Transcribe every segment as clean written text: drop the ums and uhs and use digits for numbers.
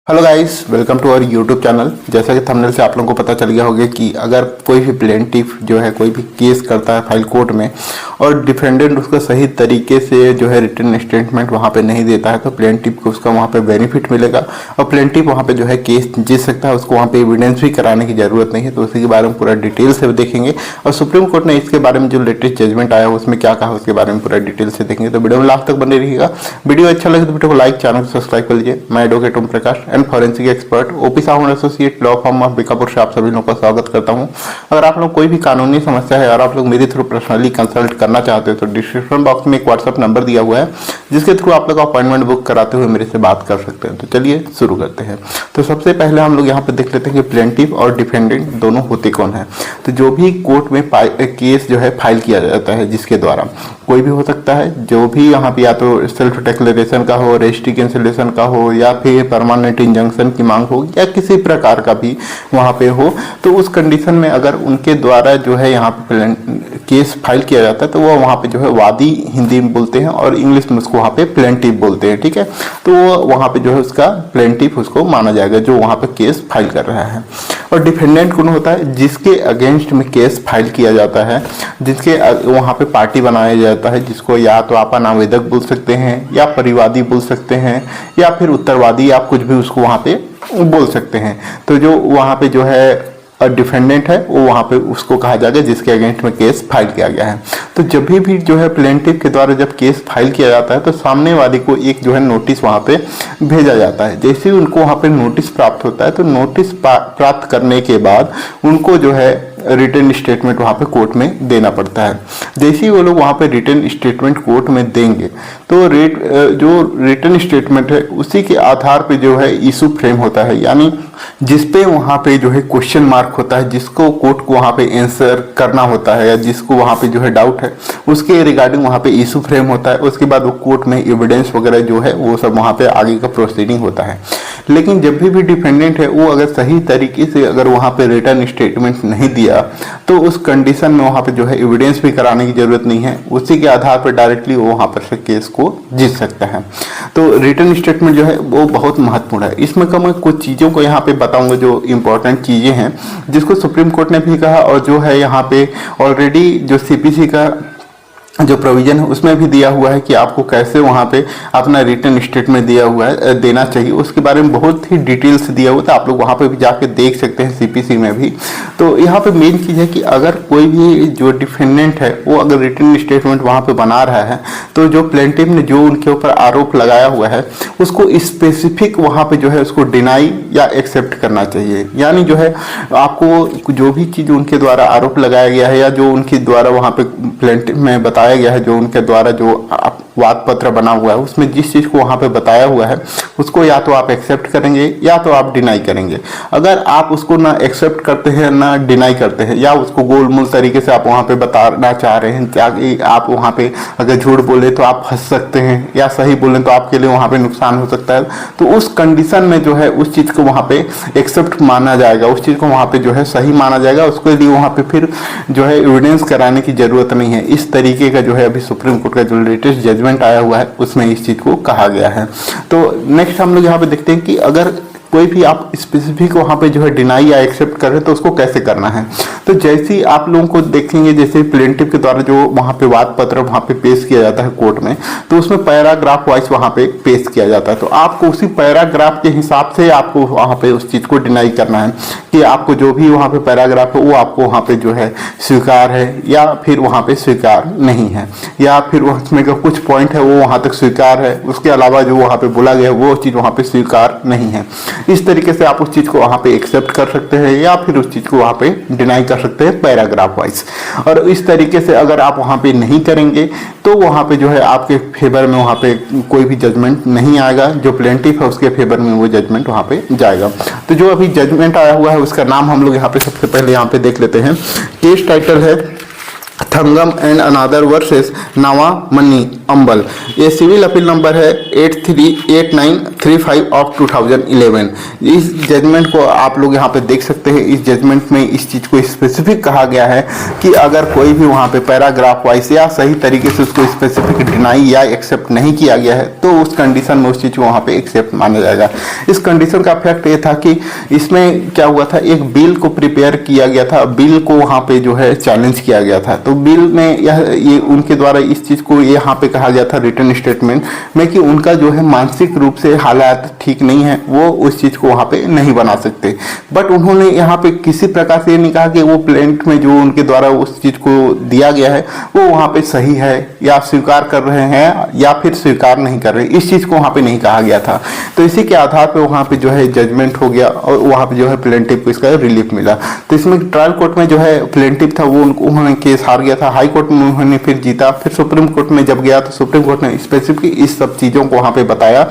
Hello guys, welcome to our YouTube channel. जैसा कि thumbnail से आप लोगों को पता चल गया होगा कि अगर कोई भी प्लेंटिफ जो है कोई भी केस करता है फाइल कोर्ट में और डिफेंडेंट उसको सही तरीके से जो है रिटन स्टेटमेंट वहां पे नहीं देता है तो प्लेंटिफ को उसका वहां पे बेनिफिट मिलेगा और प्लेंटिफ वहां पे जो है केस जीत सकता है। उसको वहां पे एविडेंस भी कराने की जरूरत नहीं है। तो उसी के बारे में पूरा डिटेल से देखेंगे और सुप्रीम कोर्ट ने इसके बारे में जो लेटेस्ट जजमेंट आया है उसमें क्या कहा उसके बारे में पूरा डिटेल से देखेंगे। तो वीडियो में लास्ट तक बने रहिएगा। वीडियो अच्छा लगे तो वीडियो को लाइक, चैनल को सब्सक्राइब कर लीजिए। मैं advocate Om Prakash and forensic expert OP Sahu associate law firm of Bikapur से आप सभी लोगों का स्वागत करता हूं। अगर आप लोग कोई भी कानूनी समस्या है और आप लोग मेरे थ्रू पर्सनली कंसल्ट करना चाहते हो तो डिस्क्रिप्शन बॉक्स में एक व्हाट्सएप नंबर दिया हुआ है जिसके थ्रू आप लोग अपॉइंटमेंट बुक कराते हुए मेरे से बात कर सकते हैं। तो चलिए शुरू करते हैं। तो सबसे पहले हम लोग यहाँ पे देख लेते हैं कि प्लेंटिफ और डिफेंडेंट दोनों होते कौन है। तो जो भी कोर्ट में केस जो है फाइल किया जाता है जिसके द्वारा कोई भी हो सकता है, जो भी यहाँ पे या तो सेल्फ डिक्लेरेशन का हो, रजिस्ट्री कैंसिलेशन का हो या फिर परमानेंट इंजंक्शन की मांग हो या किसी प्रकार का भी वहाँ पे हो, तो उस कंडीशन में अगर उनके द्वारा जो है यहाँ पे केस फाइल किया जाता है तो वो वहाँ पे जो है वादी हिंदी में बोलते हैं और इंग्लिश में उसको वहाँ पे प्लेंटिफ बोलते हैं। ठीक है, तो वो वहाँ पे जो है उसका प्लेंटिफ उसको माना जाएगा जो वहाँ पे केस फाइल कर रहा है। और डिफेंडेंट कौन होता है? जिसके अगेंस्ट में केस फाइल किया जाता है, जिसके वहाँ पे पार्टी बनाया जाता है, जिसको या तो आप आवेदक बोल सकते हैं या परिवादी बोल सकते हैं या फिर उत्तरवादी, आप कुछ भी उसको वहाँ पे बोल सकते हैं। तो जो वहाँ पे जो है डिफेंडेंट है वो वहाँ पे उसको कहा जाएगा जिसके अगेंस्ट में केस फाइल किया गया है। तो जब भी जो है प्लेंटिफ के द्वारा जब केस फाइल किया जाता है तो सामने वाले को एक जो है नोटिस वहाँ पे भेजा जाता है। जैसे ही उनको वहाँ पे नोटिस प्राप्त होता है तो नोटिस प्राप्त करने के बाद उनको जो है रिटन स्टेटमेंट वहाँ पे कोर्ट में देना पड़ता है। जैसे ही वो लोग वहाँ पे रिटन स्टेटमेंट कोर्ट में देंगे तो जो रिटन स्टेटमेंट है उसी के आधार पे जो है इशू फ्रेम होता है, यानी जिसपे वहाँ पे जो है क्वेश्चन मार्क होता है, जिसको कोर्ट को वहाँ पे आंसर करना होता है या जिसको वहाँ पे जो है डाउट है उसके रिगार्डिंग वहाँ पे इशू फ्रेम होता है। उसके बाद वो कोर्ट में एविडेंस वगैरह जो है वो सब वहाँ पे आगे का प्रोसीडिंग होता है। लेकिन जब भी डिफेंडेंट है वो अगर सही तरीके से अगर वहाँ पे रिटन स्टेटमेंट नहीं दिया तो उस कंडीशन में वहाँ पे जो है एविडेंस भी कराने की जरूरत नहीं है। उसी के आधार पर डायरेक्टली वो वहाँ पर से केस को जीत सकता है। तो रिटन स्टेटमेंट जो है वो बहुत महत्वपूर्ण है। इसमें मैं कुछ चीज़ों को यहाँ पे बताऊंगा जो इम्पोर्टेंट चीज़ें हैं जिसको सुप्रीम कोर्ट ने भी कहा और जो है यहाँ पे ऑलरेडी जो सीपीसी का जो प्रोविजन है उसमें भी दिया हुआ है कि आपको कैसे वहाँ पे अपना रिटन स्टेटमेंट दिया हुआ है देना चाहिए। उसके बारे में बहुत ही डिटेल से दिया हुआ था, आप लोग वहाँ पे भी जाके देख सकते हैं सीपीसी में भी। तो यहाँ पे मेन चीज़ है कि अगर कोई भी जो डिफेंडेंट है वो अगर रिटन स्टेटमेंट वहाँ पे बना रहा है तो जो प्लेंटिफ ने जो उनके ऊपर आरोप लगाया हुआ है उसको स्पेसिफिक वहाँ पे जो है उसको डिनाई या एक्सेप्ट करना चाहिए। यानी जो है आपको जो भी चीज़ उनके द्वारा आरोप लगाया गया है या जो उनके द्वारा वहाँ पे प्लेंटिफ में बताया गया है, जो उनके द्वारा जो वाद पत्र बना हुआ है उसमें जिस चीज़ को वहाँ पे बताया हुआ है उसको या तो आप एक्सेप्ट करेंगे या तो आप डिनाई करेंगे। अगर आप उसको ना एक्सेप्ट करते हैं ना डिनाई करते हैं या उसको गोलमोल तरीके से आप वहाँ पे बताना चाह रहे हैं ताकि आप वहाँ पे अगर झूठ बोले तो आप फंस सकते हैं या सही बोलें तो आपके लिए वहाँ पे नुकसान हो सकता है, तो उस कंडीशन में जो है उस चीज़ को वहाँ पे एक्सेप्ट माना जाएगा, उस चीज़ को वहाँ पे जो है सही माना जाएगा। उसके लिए वहाँ पे फिर जो है एविडेंस कराने की जरूरत नहीं है। इस तरीके का जो है अभी सुप्रीम कोर्ट का जो लेटेस्ट जजमेंट आया हुआ है उसमें इस चीज को कहा गया है। तो नेक्स्ट हम लोग यहाँ पे देखते हैं कि अगर कोई भी आप स्पेसिफिक वहाँ पे जो है डिनाई या एक्सेप्ट कर रहे हैं तो उसको कैसे करना है। तो जैसे ही आप लोगों को देखेंगे जैसे प्लेंटिफ के द्वारा जो वहाँ पे वाद पत्र वहाँ पे पेश किया जाता है कोर्ट में तो उसमें पैराग्राफ वाइज वहाँ पे पेश किया जाता है। तो आपको उसी पैराग्राफ के हिसाब से आपको वहाँ पे उस चीज़ को डिनाई करना है कि आपको जो भी वहाँ पे पैराग्राफ है वो आपको वहाँ पे जो है स्वीकार है या फिर वहाँ पे स्वीकार नहीं है, या फिर उसमें का कुछ पॉइंट है वो वहाँ तक स्वीकार है, उसके अलावा जो वहाँ पे बोला गया वो चीज़ वहाँ पे स्वीकार नहीं है। इस तरीके से आप उस चीज़ को वहाँ पे एक्सेप्ट कर सकते हैं या फिर उस चीज़ को वहाँ पे डिनाई कर सकते हैं पैराग्राफ वाइज। और इस तरीके से अगर आप वहाँ पे नहीं करेंगे तो वहाँ पे जो है आपके फेवर में वहाँ पे कोई भी जजमेंट नहीं आएगा, जो प्लेंटिफ है उसके फेवर में वो जजमेंट वहाँ पे जाएगा। तो जो अभी जजमेंट आया हुआ है उसका नाम हम लोग यहाँ पे सबसे पहले यहाँ पे देख लेते हैं। केस टाइटल है थंगम एंड अनादर वर्सेस नावामनी अंबल। ये सिविल अपील नंबर है 838935 ऑफ 2011। इस जजमेंट को आप लोग यहाँ पे देख सकते हैं। इस जजमेंट में इस चीज़ को स्पेसिफिक कहा गया है कि अगर कोई भी वहाँ पे पैराग्राफ वाइज या सही तरीके से उसको स्पेसिफिक डिनाई या एक्सेप्ट नहीं किया गया है तो उस कंडीशन में उस चीज़ को वहाँ पे एक्सेप्ट माना जाएगा। इस कंडीशन का फैक्ट ये था कि इसमें क्या हुआ था, एक बिल को प्रिपेयर किया गया था, बिल को वहाँ पे जो है चैलेंज किया गया था। तो बिल में ये उनके द्वारा इस चीज़ को यहाँ पे कहा गया था रिटन स्टेटमेंट में कि उनका जो है मानसिक रूप से हालात ठीक नहीं है, वो उस चीज़ को वहाँ पे नहीं बना सकते। बट उन्होंने यहाँ पे किसी प्रकार से ये नहीं कहा कि वो प्लेंट में जो उनके द्वारा उस चीज़ को दिया गया है वो वहाँ पे सही है या स्वीकार कर रहे हैं या फिर स्वीकार नहीं कर रहे, इस चीज़ को वहाँ पे नहीं कहा गया था। तो इसी के आधार पे वहाँ पे जो है जजमेंट हो गया और वहाँ पे जो है प्लेंटिव को इसका रिलीफ मिला। तो इसमें ट्रायल कोर्ट में जो है प्लेंटिव था वो उन्होंने केस हार गया था, हाई कोर्ट में उन्होंने फिर जीता, फिर सुप्रीम कोर्ट में जब गया तो सुप्रीम कोर्ट ने स्पेसिफिक इस सब चीज़ों को वहाँ पे बताया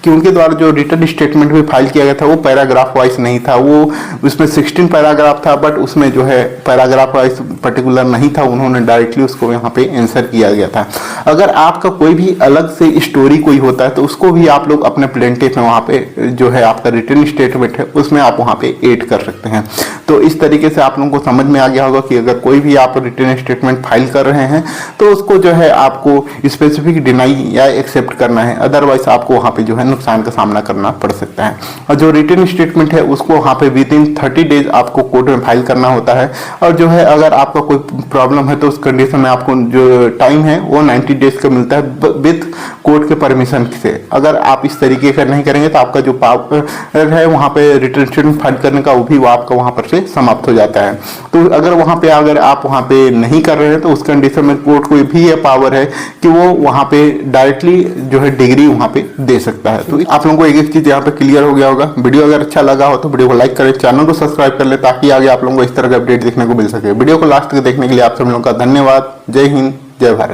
कि उनके द्वारा जो रिटन स्टेटमेंट भी फाइल किया गया था वो पैराग्राफ वाइज नहीं था, वो उसमें 16 पैराग्राफ था बट उसमें जो है पैराग्राफ वाइज पर्टिकुलर नहीं था, उन्होंने डायरेक्टली उसको यहाँ पे आंसर किया गया था। अगर आपका कोई भी अलग से स्टोरी कोई होता है तो उसको भी आप लोग अपने प्लेंटिव में वहाँ पे जो है आपका रिटन स्टेटमेंट है उसमें आप वहाँ पे ऐड कर सकते हैं। तो इस तरीके से आप लोगों को समझ में आ गया होगा कि अगर कोई भी आप रिटन स्टेटमेंट फाइल कर रहे हैं तो उसको जो है आपको स्पेसिफिक डिनाई या एक्सेप्ट करना है, अदरवाइज आपको वहाँ पे जो है नुकसान का सामना करना पड़ सकता है। और जो रिटन स्टेटमेंट है उसको वहाँ पे विद इन 30 डेज आपको कोर्ट में फाइल करना होता है। और जो है अगर आपका कोई प्रॉब्लम है तो उस कंडीशन में आपको जो टाइम है वो 90 डेज का मिलता है विद कोर्ट के परमिशन से। अगर आप इस तरीके का नहीं करेंगे तो आपका जो पावर है वहाँ पे रिटन स्टेटमेंट फाइल करने का वो भी आपका वहाँ पर से समाप्त हो जाता है। तो अगर वहाँ पे आप वहाँ पे नहीं कर रहे हैं तो उस कंडीशन में कोर्ट को भी ये पावर है कि वो वहाँ पे डायरेक्टली जो है डिग्री वहाँ पे दे सकता है। तो आप लोगों को एक एक चीज यहाँ पे क्लियर हो गया होगा। वीडियो अगर अच्छा लगा हो तो वीडियो को लाइक करें, चैनल को सब्सक्राइब कर ले ताकि आगे आप लोगों को इस तरह का अपडेट देखने को मिल सके। वीडियो को लास्ट तक देखने के लिए आप सब लोगों का धन्यवाद। जय हिंद, जय भारत।